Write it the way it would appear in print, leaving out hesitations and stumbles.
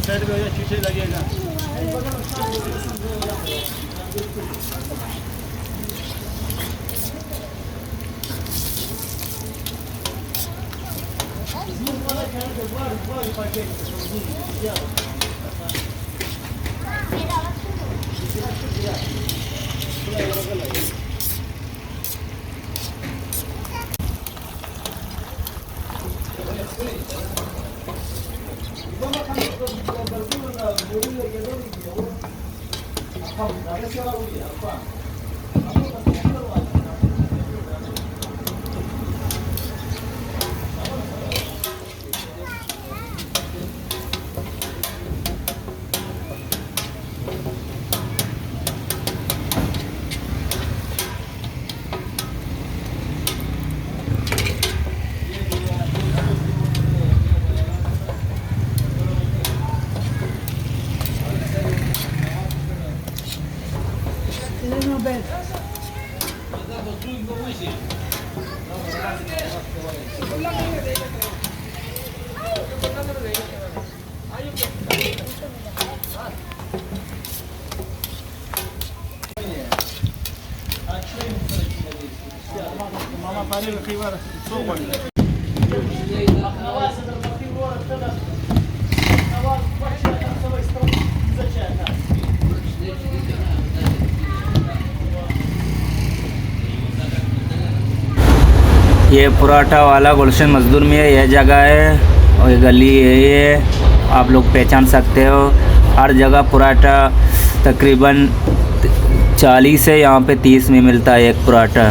Side में हो जाए शीशे लगेगा। ये पराठा वाला गुलशन मजदूर में है, यह जगह है और ये गली है, ये आप लोग पहचान सकते हो। हर जगह पराठा तकरीबन 40 से यहाँ पे 30 में मिलता है एक पराठा।